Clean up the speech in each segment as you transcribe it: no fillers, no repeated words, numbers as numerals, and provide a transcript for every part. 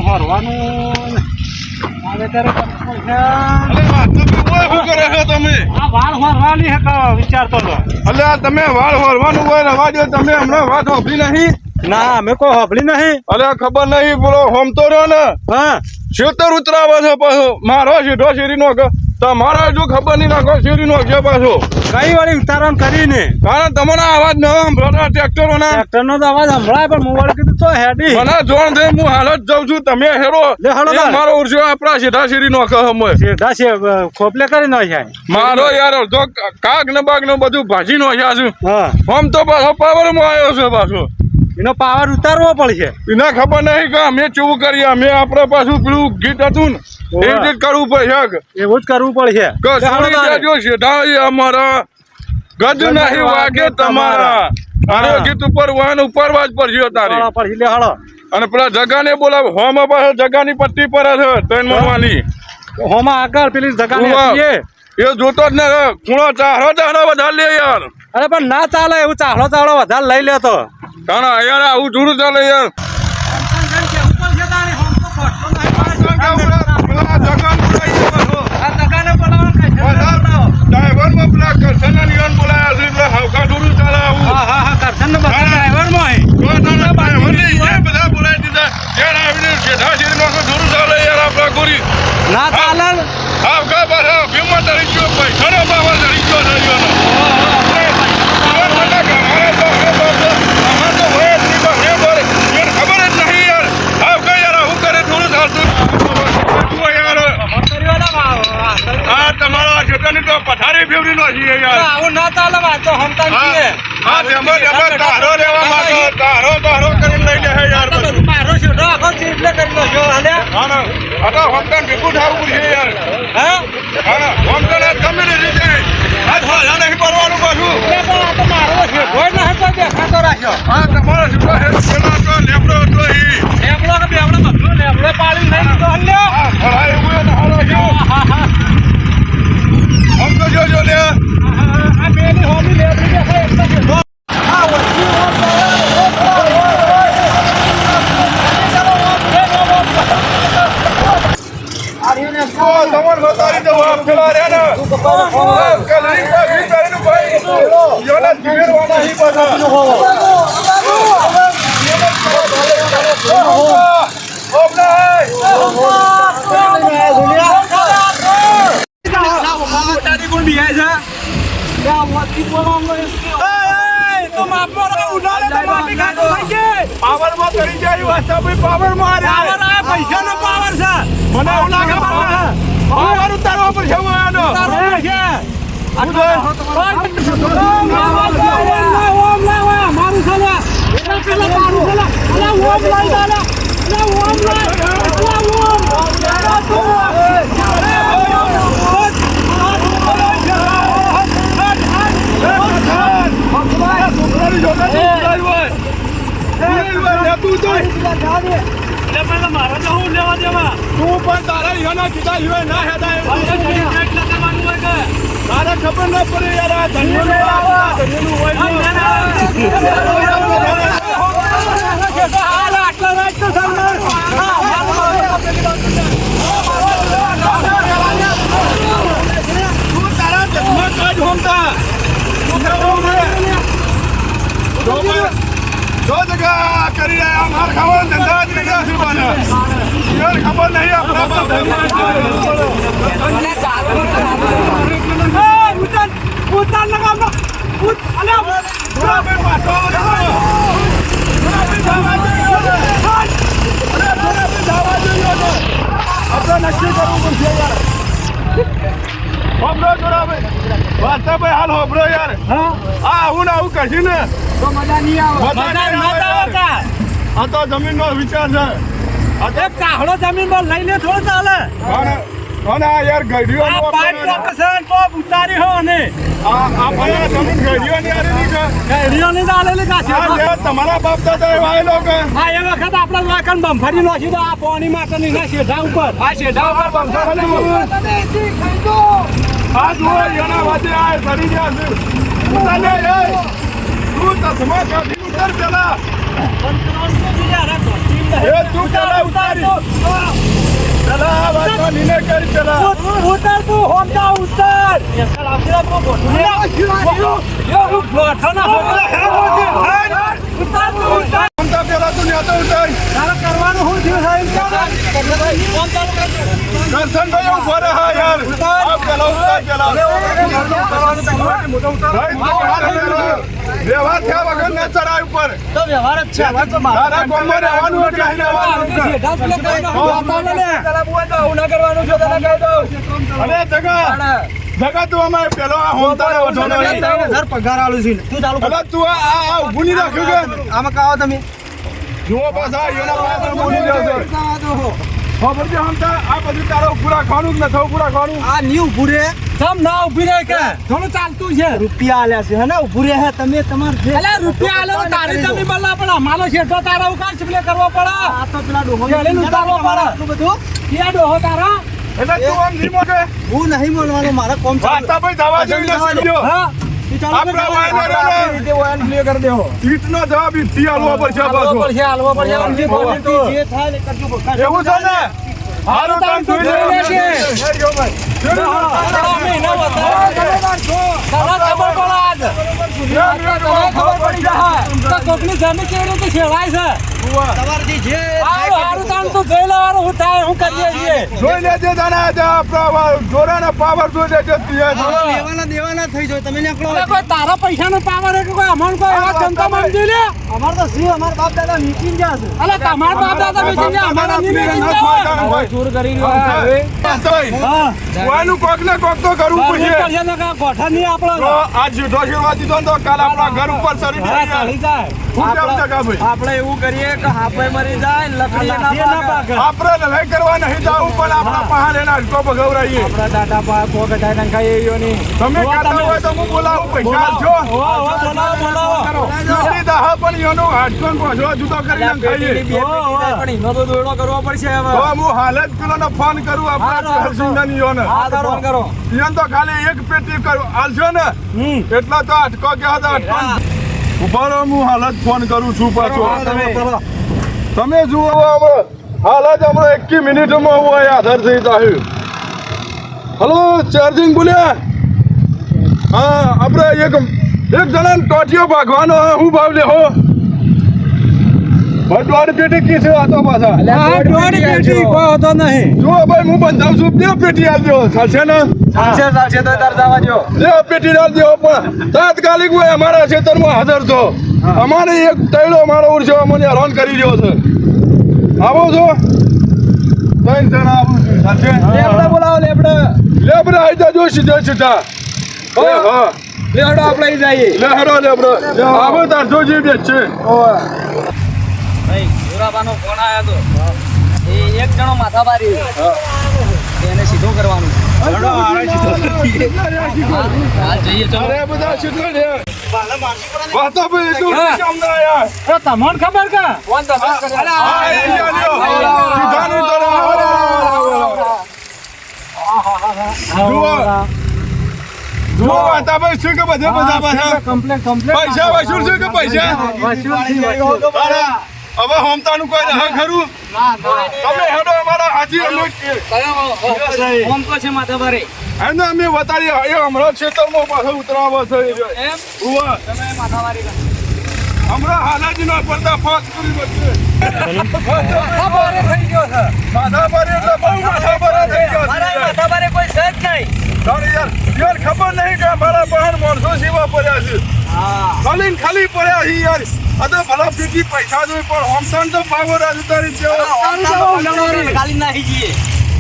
હોરવાનું આવે ત્યારે તમે આ વાળ હોરવાની હે વિચારતો હતો. અલ્યા તમે વાળ હોરવાનું હોય રવા દો. તમે હમણાં વાત હોભળી નહીં? ના અમે કોઈ હોભળી નહીં. અલ્યા ખબર નહીં બોલો હોમતો રહ્યો ને હા શેતર ઉતરાવે છે પાછો મારો સીધો શેરી નો તમારા જો ખબર નહીં નાખો શેરી નો છે પાછો કઈ વાળી ઉતારણ કરીને કારણ તમારો અવાજ ન સંભળાતા ટ્રેક્ટરો ના ટ્રેક્ટર નો અવાજ સંભળાય પણ મોબાઈલ કીધું તો હેડી મને જોણ દે હું હાલ જ જાઉં છું. તમે હેરો મારો ઉર્જો આપણા સીધા શેરી નો કહે સીધા છે ખોપલે કરી નાખ્યા મારો યાર અડધો કાગ ને બાગ ને બધું ભાજી નાખ્યા છે. હા આમ તો પાછો પાવર માં આવ્યો છે પાછો એનો પાવર ઉતારવો પડશે. એને ખબર નહીં કે અમે ચેવું કરીએ અમે આપણે પાછું પેલું ગીત હતું ને એ રીતે કરવું પડશે. એવું જ કરવું પડશે. સીધા અમારા ગજ નહીં વાગે તમારા આરે ગીત ઉપર વાહન ઉપરવા જ પડશે તારે. અને પેલા જગાને બોલાવ હોમાં પાસે જગાની પટ્ટી પર છે ત્રણ મણવાની હોમાં આગળ પેલી જગાને એ જોતો જ ને ખૂણો ચાહરો વધારે લે યાર. અરે પણ ના ચાલે એવું ચાહલો વધારે લઈ લેતો તાણા યાર આવું થોડું ચાલે યાર. ના ચાલે પથારી ફેવરી નો છીએ યાર. આવું ના ચાલે વાતો હમતા છીએ. હા જબર તારો લેવા માંગો તારો કરીને લઈ લે યાર. બધું મારો છોડો આખો ચીટલે કરી લો છો હાલે. હા ના અટા હમતા ભેગું થાવું પડશે યાર. હા હમતા ગમે ને રીતે આજ હા નહીં પરવાનું પાછું. આ તો મારો છે કોઈ ના હતો દેખાતો રાખ્યો. હા તમારો છોડો હે પેલા તો લેબડો હતો ઈ લેબડો કે બેવડો બધું લેબડો પાડી લઈ તો હલ્યો. હા ખરાય એવું ને હાલો જો હમ તો જો લે આ બેની હોમી લેબડી દેખાય એટલે કે આ વચ્ચે તમારે બતાવી દો આપ પેલા રે ને કલરી પાછી કરીને ભાઈ યોના જીવેરવાના હી બધા પાવર માં કરી જાય વાસ્તા ભાઈ પાવર માં પૈસા નો પાવર છે. મને એવું લાગે પાવર ઉતારવા પડશે મારા તો હું લેવા દેવા તું પણ તારા ઈવાના કીધા ઈવા ના હેદાય તારે ખબર ના પડે યાર આ ધન્યનું તારા જન્મ કાઢ હોમતા જો જગા કરી રહ્યા માર ખબર ધંધા જ રહ્યા છે મને ખબર નહીં આપણે નક્કી કરવું પડશે યાર. હોબળો જોડાવે વાસ્તા ભાઈ હાલ હોબળો યાર. હા આવું ને આવું કશું ને તો મજા નહીં આવે. આ તો જમીન નો વિચાર છે. ચાહડો જમીન માં લઈ લે થોડું ચાલે. આ યાર ગઢીઓ ઉતારી હો ને જમીન ગઢીઓની આરેલી છે. ગઢીઓની જ આલેલી કાશે. તમારા બાપ દાદા એવા એ લોકો હા એ વખત આપણે વાકણ બમફરી નાખી દો આ પાણી માટે ની શેઢા ઉપર. આ શેઢા ઉપર બમફરી આ જુઓ એના વાજે આ સડી ગયા છે. તું ચશ્મા કાઢી ઉતર પેલા. એ તું પેલા ઉતારી ચલા વાતો નીને કરી ચલા ઉતાર તું હોમતા ઉતાર આપડા કો બોટું યો બોટના ઉતાર તું ઉતાર હોમતા પેલા તું નેતો ઉતાર તારે કરવાનું હું થયું સાહેબ કરશનભાઈ ઉભો રહે યાર આ પેલા ઉતાર પેલા વ્યવહાર થયા વગર ના ચડાય ઉપર તો વ્યવહાર જ છે હવે તો તારા ગામમાં રહેવાનું કે નહીં રહેવાનું અરે જગા તું અમારે પેલો આ હોમતાના વઢોનો પગાર આલું છું તું ચાલુ અલા તું આ ઊભું નહીં રાખ્યું કે આમાં કાવો તમે જુઓ પાછા એના પાસે બોલી રહ્યો છે ખબર છે હોમતા આ બધું તારો ઉભું રાખવાનું કે નથી ઉભું રાખવાનું આ ની ઉભું રે તમ ના ઉભી રહે કે થોડું ચાલતું છે રૂપિયા આલ્યા છે હે ને ઉભું રે હે તમે તમાર જે અલે રૂપિયા આલે તારી જમી બલ્લા પણ અમારો શેઠો તારા ઉકાર ચીપલે કરવો પડે આ તો પેલા ડોહો કેળે ઉતારવો પડે આટલું બધું કે ડોહો તારા એટલે તું આમ નહીં મોકે હું નહીં બોલવાનો મારા કોમ વાતા ભાઈ દવા જેવી નથી જો હા આપણા વાયનો રીતે વાયન ક્લિયર કરી દેવો ઈટનો જવાબ ઈટથી આલવો પડશે પાછો હાલવો પડશે જે થાય ને કરજો એવું છે ને હારું કામ તું જોઈ લેજે જોઈ લેજે જોરાનો પાવર જોઈ લેજે દેવાના થઈ જાય તમે તારા પૈસા નો પાવર કોઈ અમાર કોઈ એવા જનતા માંગી લે અમાર તો સી અમાર બાપ દાદા મીટિંગ ગયા છે અલે તમાર બાપ દાદા મીટિંગ ગયા અમારા મીટિંગ ગયા ચોર કરી વાનું કોક ને કોક તો કરવું પડશે ગોઠા નહીં આપણો આજ જુઠો શેરવા દીધો તો કાલ આપણા ઘર ઉપર ચડી જાય આપણે એવું કરીએ કે હાપે મરી જાય લકડી ના પાકે આપણે લડાઈ કરવા નહીં જાવું પણ આપણા પહાડ એના હડકો ભગવરાઈએ આપણા દાદા પા કો ગટાઈ ના ખાઈ એયો ની તમે કાતા હોય તો હું બોલાવું પૈસા આલજો બોલાવો લકડી દાહ પણ એનો હડકો પહોંચવા જુદો કરી ખાઈએ પણ એનો તો દોડો કરવો પડશે હવે તો હું હાલ જ પેલોને ફોન કરું આપણા હરસિંગની યોને ફોન કરો ઈયોને તો ખાલી એક પેટી કરું આલજો ને એટલા તો હડકો કે હતા હડકો ઉભા રહો હું હાલ જ ફોન કરું છું પાછો તમે જુઓ હાલ જ હમણાં 21 મિનિટમાં હું અહીં હાજર થઈ જાઉં હલો ચાર્જિંગ બોલ્યા હા આપણે એક જણાને ટોટીઓ ભાગવાનો હું ભાવ લેહો દોઢ પેટી કી છે આ તો પાછા દોઢ પેટી કોઈ હતો નહીં જુઓ ભાઈ હું બંધાવ છું બે પેટી આપજો ચાલશે ને ચાલશે તો તાર જવા દો બે પેટી આપજો પણ તાત્કાલિક હોય અમારા ક્ષેત્રમાં હાજર છો અમારે એક તૈડો અમારો ઉડશે અમને હેરાન કરી રહ્યો છે આવો છો ત્રણ જણા આવું છું ચાલશે લેબડા બોલાવો લેબડા આવી જાજો સીધા હા લેબડા આપણે જઈએ લેહરો લેબડો આવો તાર જોજી બેચ છે ભાઈ જોરાબાનો ફોન આવ્યો તો એ એક જણો માથાભારી એને સીધું કરવાનું હાલ જઈએ ચલો અરે બધા સીધો લે વાતો ભાઈ તું કેમ ના આયા તમને ખબર કે ફોન તો હા સીધા ની તરફ જુઓ વાતા ભાઈ શું કે બધા પાછા કમ્પ્લેન પૈસા વસૂલ છે કે પૈસા અરે હવે હોમતાનું કોઈ ના ખરું તમે હેડો અમારા હાજી ફોન તો છે માથાભારી એને અમે વતાડી એ હમણાં ક્ષેત્રમાં પાછો ઉતરાવો છે એમ ઉવા તમે માથાભારી કરો હમણાં હાલાજી નો પર્દાફાશ કરી બચશે ખબર થઈ ગયો છે માથાભારી એટલે બહુ માથાભારી થઈ ગયો મારા માથાભારી કોઈ છે જ નહીં તારે યાર ખબર નહીં કે અમારા બહાર માણસો સેવા પડ્યા છે ખાલી પડ્યા છે યાર આ તો ભલા પીટી પૈસા જોઈ પણ હોમસન તો પાવર આજે તારી ખાલી નાહી જઈએ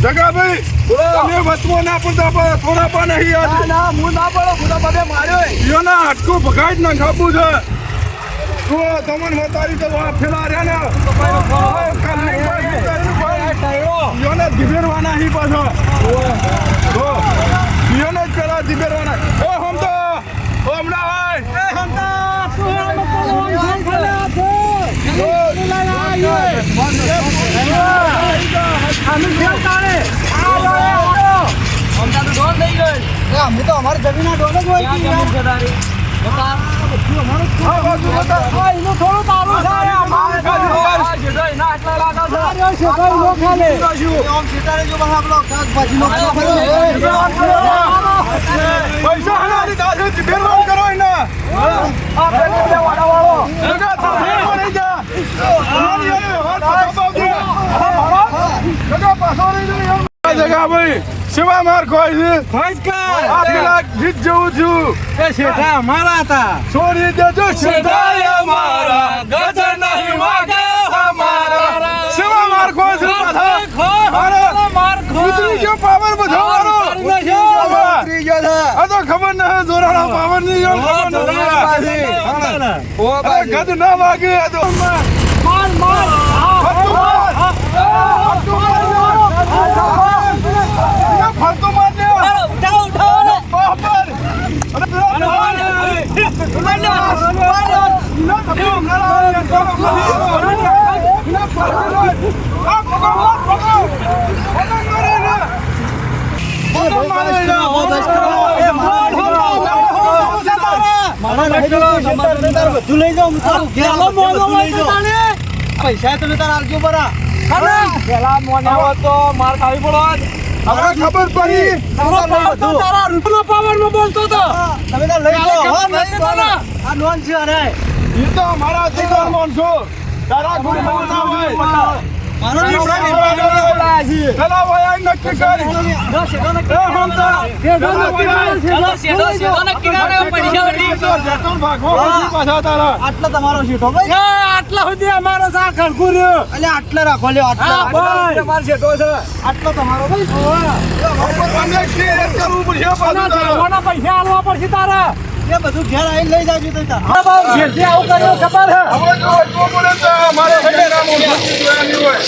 જગાભાઈ તમે વચમાં ના પડતા પણ થોડા પણ નહીં યાર ના હું ના પડો ખુદા બધે માર્યો ઈયોના હાટકો ભગાઈ ના ખાપું છે તો તમને વતારી તો આ ફેલા રહ્યા ને ઈયોને દિવેરવાના હી પાછો તો ઈયોને જ પેલા દિવેરવાના ઓ હમતા ઓ હમણાં આય એ હમતા સુરાનો કોણ ખાલે છે આનું કેમ તારે અમતા તો ડોન થઈ ગયો હું તો અમારી જમીનના ડોન જ હોય ક્યાં કેમ છે તારી આ બાજુ બતાવ. આ એનું થોડું તારું છે આ અમારું છે. આ શેઠો એના આટલા લાગે છે. આ શેઠો એનો ખાલે. પૈસા હલાલી દાસે બેરવાન કરો એને. આ પેલો બે વાડાવાળો. જગા તો ફેરવો નહીં જા. આની આને હાથ પાછો પાવજે. જગા પાછો નહીં જા. આ જગા ભાઈ સેવા માર ખોય છે. ખોજ કર. આ પેલા ગીત જેવું છું. એ શેઠા અમારા હતા. છોડી દેજો શેઠાય અમારા, ગજ નહીં વાગે અમારા. સેવા માર ખોય છે પાછા. ઉતરી ગયો પાવર બધો મારો. ઉતરી ગયો છે. આ તો ખબર નહીં જોરાણા પાવર ની ખબર નથી. અરે ગજ ના વાગે આ તો. માર માર. ફરતું માર. ફરતું માર. ફરતું માર લે. ઉઠાવો ઉઠાવો ને. બાપર. અરે બધું લઈ જાઉં પૈસા તમે તાર આવજો બરા પેલા મોને તો માર ખાવી પડો હવે ખબર પડી. તારા રૂપનો પાવર માં બોલતો તો તમે તાર લઈ જાઓ આ નોન છે અરે એ તો અમારા શિકાર માણસો. તારા ગુરુ ના હોય. મારો પેલા હોય આ નક્કી કરી. ચલો શેઠો શેઠો નક્કી કરે પૈસા વળી. જતો ભાગવો પછી પાછા તારા. આટલા તમારો શેઠો ભાઈ આટલા સુધી અમારો સા ખડકું રહ્યો એટલે આટલા રાખો લ્યો આટલા તમારો શેઠો છે આટલો તમારો ભાઈ મને શેર કરવું પડશે પાછું તારા. પૈસા આલવા પડશે તારા એ બધું ઘેર આવીને લઈ જાજો તો શેઠે આવું કર્યું ખબર છે હવે જો બોલે તો મારે ઘરે ના મોઢું જોયા નહીં હોય.